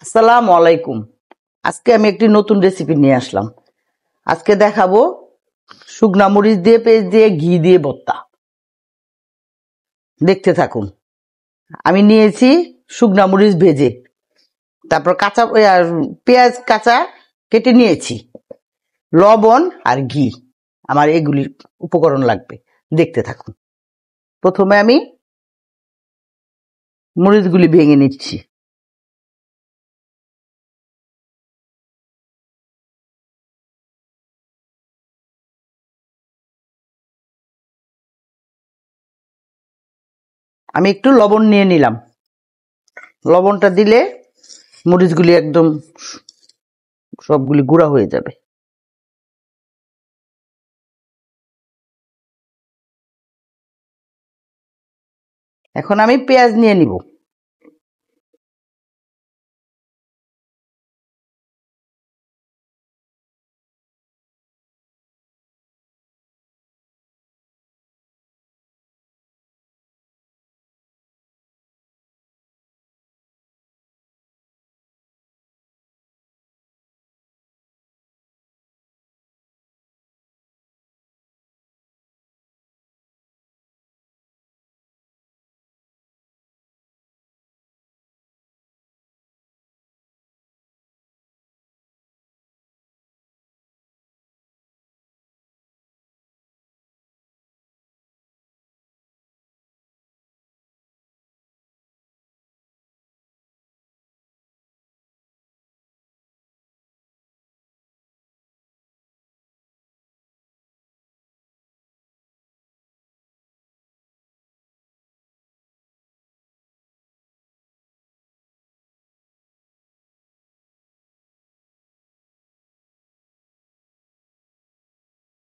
আসসালামু আলাইকুম। আজকে আমি একটি নতুন রেসিপি নিয়ে আসলাম। আজকে দেখাবো শুকনা মরিচ দিয়ে পেঁয়াজ দিয়ে ঘি দিয়ে ভর্তা। দেখতে থাকুন। আমি নিয়েছি শুকনা মরিচ ভেজে, তারপর কাঁচা পেঁয়াজ কাঁচা কেটে নিয়েছি, লবণ আর ঘি আমার এগুলি উপকরণ লাগবে। দেখতে থাকুন। প্রথমে আমি মরিচগুলি ভেঙে নিচ্ছি। আমি একটু লবণ নিয়ে নিলাম। লবণটা দিলে মরিচগুলি একদম সবগুলি গুঁড়া হয়ে যাবে। এখন আমি পেঁয়াজ নিয়ে নিব।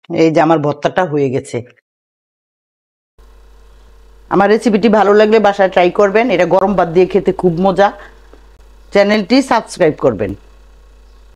এই যে আমার ভর্তাটা হয়ে গেছে। আমার রেসিপিটি ভালো লাগলে বাসায় ট্রাই করবেন। এটা গরম ভাত দিয়ে খেতে খুব মজা। চ্যানেলটি সাবস্ক্রাইব করবেন।